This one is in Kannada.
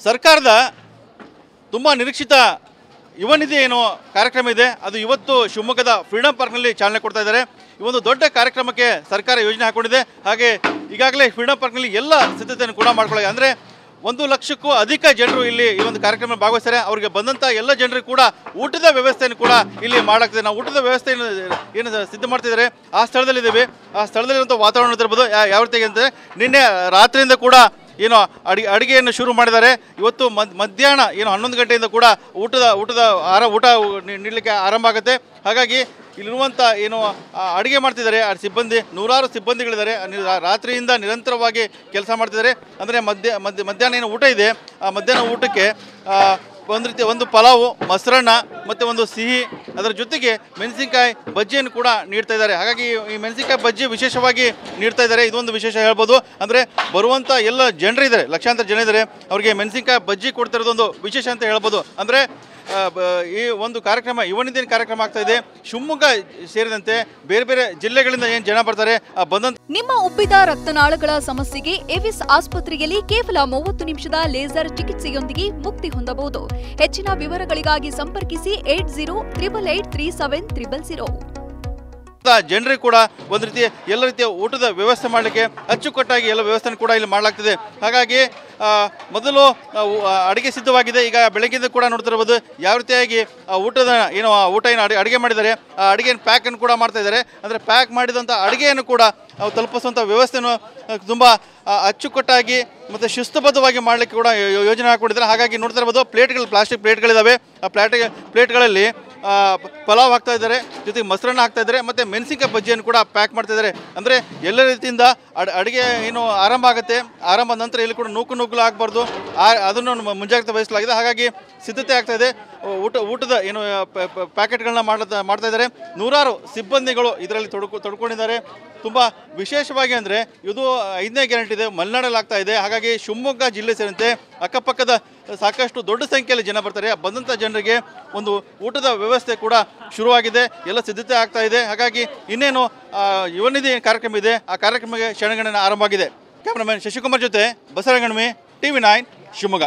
ಸರ್ಕಾರದ ತುಂಬ ನಿರೀಕ್ಷಿತ ಯುವ ನಿಧಿ ಏನು ಕಾರ್ಯಕ್ರಮ ಇದೆ ಅದು ಇವತ್ತು ಶಿವಮೊಗ್ಗದ ಫ್ರೀಡಂ ಪಾರ್ಕ್ನಲ್ಲಿ ಚಾಲನೆ ಕೊಡ್ತಾ ಇದ್ದಾರೆ. ಈ ಒಂದು ದೊಡ್ಡ ಕಾರ್ಯಕ್ರಮಕ್ಕೆ ಸರ್ಕಾರ ಯೋಜನೆ ಹಾಕೊಂಡಿದೆ. ಹಾಗೆ ಈಗಾಗಲೇ ಫ್ರೀಡಂ ಪಾರ್ಕ್ನಲ್ಲಿ ಎಲ್ಲ ಸಿದ್ಧತೆಯನ್ನು ಕೂಡ ಮಾಡ್ಕೊಳ್ಳಿ. ಅಂದರೆ 1 ಲಕ್ಷಕ್ಕೂ ಅಧಿಕ ಜನರು ಇಲ್ಲಿ ಈ ಒಂದು ಕಾರ್ಯಕ್ರಮ ಭಾಗವಹಿಸ್ತಾರೆ. ಅವರಿಗೆ ಬಂದಂಥ ಎಲ್ಲ ಜನರಿಗೂ ಕೂಡ ಊಟದ ವ್ಯವಸ್ಥೆಯನ್ನು ಕೂಡ ಇಲ್ಲಿ ಮಾಡಲಾಗ್ತದೆ. ನಾವು ಊಟದ ವ್ಯವಸ್ಥೆಯನ್ನು ಏನು ಸಿದ್ಧ ಮಾಡ್ತಿದ್ದಾರೆ ಆ ಸ್ಥಳದಲ್ಲಿದ್ದೇವೆ. ಆ ಸ್ಥಳದಲ್ಲಿರುವಂಥ ವಾತಾವರಣ ಇರ್ಬೋದು ಯಾವ ರೀತಿ ಅಂದರೆ ನಿನ್ನೆ ರಾತ್ರಿಯಿಂದ ಕೂಡ ಏನು ಅಡುಗೆಯನ್ನು ಶುರು ಮಾಡಿದ್ದಾರೆ. ಇವತ್ತು ಮಧ್ಯಾಹ್ನ ಏನು 11 ಗಂಟೆಯಿಂದ ಕೂಡ ಊಟ ನೀಡಲಿಕ್ಕೆ ಆರಂಭ ಆಗುತ್ತೆ. ಹಾಗಾಗಿ ಇಲ್ಲಿರುವಂಥ ಏನು ಅಡುಗೆ ಮಾಡ್ತಿದ್ದಾರೆ ಆ ಸಿಬ್ಬಂದಿ, ನೂರಾರು ಸಿಬ್ಬಂದಿಗಳಿದ್ದಾರೆ. ರಾತ್ರಿಯಿಂದ ನಿರಂತರವಾಗಿ ಕೆಲಸ ಮಾಡ್ತಿದ್ದಾರೆ. ಅಂದರೆ ಮಧ್ಯಾಹ್ನ ಏನು ಊಟ ಇದೆ ಆ ಮಧ್ಯಾಹ್ನ ಊಟಕ್ಕೆ ಒಂದು ಪಲಾವು, ಮೊಸರನ್ನ ಮತ್ತು ಒಂದು ಸಿಹಿ, ಅದರ ಜೊತೆಗೆ ಮೆಣಸಿನಕಾಯಿ ಬಜ್ಜಿಯನ್ನು ಕೂಡ ನೀಡ್ತಾ ಇದ್ದಾರೆ. ಹಾಗಾಗಿ ಈ ಮೆಣಸಿನಕಾಯಿ ಬಜ್ಜಿ ವಿಶೇಷವಾಗಿ ನೀಡ್ತಾ ಇದ್ದಾರೆ. ಇದೊಂದು ವಿಶೇಷ ಹೇಳ್ಬೋದು. ಅಂದರೆ ಬರುವಂಥ ಎಲ್ಲ ಜನರಿದ್ದಾರೆ, ಲಕ್ಷಾಂತರ ಜನ ಇದ್ದಾರೆ, ಅವರಿಗೆ ಮೆಣಸಿನಕಾಯಿ ಬಜ್ಜಿ ಕೊಡ್ತಿರೋದೊಂದು ವಿಶೇಷ ಅಂತ ಹೇಳ್ಬೋದು. ಅಂದರೆ ಈ ಒಂದು ಕಾರ್ಯಕ್ರಮ ಯುವ ನಿಧಿ ಕಾರ್ಯಕ್ರಮ ಆಗ್ತಾ ಇದೆ. ಶಿವಮೊಗ್ಗ ಸೇರಿದಂತೆ ಬೇರೆ ಬೇರೆ ಜಿಲ್ಲೆಗಳಿಂದ ಏನು ಜನ ಬರ್ತಾರೆ ಬಂದಂತ ನಿಮ್ಮ ಉಬ್ಬಿದ ರಕ್ತನಾಳಗಳ ಸಮಸ್ಯೆಗೆ ಎವಿಸ್ ಆಸ್ಪತ್ರೆಯಲ್ಲಿ ಕೇವಲ 30 ನಿಮಿಷದ ಲೇಸರ್ ಚಿಕಿತ್ಸೆಯೊಂದಿಗೆ ಮುಕ್ತಿ ಹೊಂದಬಹುದು. ಹೆಚ್ಚಿನ ವಿವರಗಳಿಗಾಗಿ ಸಂಪರ್ಕಿಸಿ 8088837300. ಜನರಿಗೆ ಕೂಡ ಒಂದು ರೀತಿಯ ಎಲ್ಲ ರೀತಿಯ ಊಟದ ವ್ಯವಸ್ಥೆ ಮಾಡಲಿಕ್ಕೆ ಅಚ್ಚುಕಟ್ಟಾಗಿ ಎಲ್ಲ ವ್ಯವಸ್ಥೆ ಕೂಡ ಇಲ್ಲಿ ಮಾಡಲಾಗ್ತದೆ. ಹಾಗಾಗಿ ಮೊದಲು ಅಡುಗೆ ಸಿದ್ಧವಾಗಿದೆ. ಈಗ ಬೆಳಗ್ಗೆಯಿಂದ ಕೂಡ ನೋಡ್ತಿರ್ಬೋದು ಯಾವ ರೀತಿಯಾಗಿ ಊಟ ಏನು ಅಡುಗೆ ಮಾಡಿದ್ದಾರೆ ಆ ಅಡುಗೆಯನ್ನು ಪ್ಯಾಕನ್ನು ಕೂಡ ಮಾಡ್ತಾ ಇದ್ದಾರೆ. ಅಂದರೆ ಪ್ಯಾಕ್ ಮಾಡಿದಂಥ ಅಡುಗೆಯನ್ನು ಕೂಡ ತಲುಪಿಸುವಂಥ ವ್ಯವಸ್ಥೆಯನ್ನು ತುಂಬ ಅಚ್ಚುಕಟ್ಟಾಗಿ ಮತ್ತು ಶಿಸ್ತುಬದ್ಧವಾಗಿ ಮಾಡಲಿಕ್ಕೆ ಕೂಡ ಯೋಜನೆ ಹಾಕೊಂಡಿದ್ದಾರೆ. ಹಾಗಾಗಿ ನೋಡ್ತಾ ಇರ್ಬೋದು ಪ್ಲಾಸ್ಟಿಕ್ ಪ್ಲೇಟ್ಗಳಿದ್ದಾವೆ. ಆ ಪ್ಲೇಟ್ಗಳಲ್ಲಿ ಪಲಾವ್ ಹಾಕ್ತಾ ಇದ್ದಾರೆ, ಜೊತೆಗೆ ಮೊಸರನ್ನ ಹಾಕ್ತಾ ಇದ್ದಾರೆ ಮತ್ತು ಮೆಣಸಿನಕಾಯಿ ಬಜ್ಜಿಯನ್ನು ಕೂಡ ಪ್ಯಾಕ್ ಮಾಡ್ತಾ ಇದ್ದಾರೆ. ಅಂದರೆ ಎಲ್ಲ ರೀತಿಯಿಂದ ಅಡುಗೆ ಏನು ಆರಂಭ ಆಗುತ್ತೆ, ಆರಂಭದ ನಂತರ ಇಲ್ಲಿ ಕೂಡ ನೂಕುಲು ಆಗಬಾರ್ದು, ಅದನ್ನು ಮುಂಜಾಗ್ರತೆ ವಹಿಸಲಾಗಿದೆ. ಹಾಗಾಗಿ ಸಿದ್ಧತೆ ಆಗ್ತಾ ಇದೆ. ಊಟದ ಏನು ಪ್ಯಾಕೆಟ್ಗಳನ್ನ ಮಾಡ್ತಾ ಇದ್ದಾರೆ. ನೂರಾರು ಸಿಬ್ಬಂದಿಗಳು ಇದರಲ್ಲಿ ತೊಡ್ಕೊಂಡಿದ್ದಾರೆ. ತುಂಬ ವಿಶೇಷವಾಗಿ ಅಂದರೆ ಇದು 5ನೇ ಗ್ಯಾರಂಟಿ ಇದೆ, ಮಲೆನಾಡಲ್ಲಿ ಆಗ್ತಾ ಇದೆ. ಹಾಗಾಗಿ ಶಿವಮೊಗ್ಗ ಜಿಲ್ಲೆ ಸೇರಿದಂತೆ ಅಕ್ಕಪಕ್ಕದ ಸಾಕಷ್ಟು ದೊಡ್ಡ ಸಂಖ್ಯೆಯಲ್ಲಿ ಜನ ಬರ್ತಾರೆ. ಬಂದಂಥ ಜನರಿಗೆ ಒಂದು ಊಟದ ವ್ಯವಸ್ಥೆ ಕೂಡ ಶುರುವಾಗಿದೆ, ಎಲ್ಲ ಸಿದ್ಧತೆ ಆಗ್ತಾ ಇದೆ. ಹಾಗಾಗಿ ಇನ್ನೇನು ಯುವ ನಿಧಿ ಕಾರ್ಯಕ್ರಮ ಇದೆ, ಆ ಕಾರ್ಯಕ್ರಮಕ್ಕೆ ಕ್ಷಣಗಣನೆ ಆರಂಭ ಆಗಿದೆ. ಕ್ಯಾಮ್ರಾಮನ್ ಶಶಿಕುಮಾರ್ ಜೊತೆ ಬಸವರಂಗಣ್ಮಿ, TV9 ಶಿವಮೊಗ್ಗ.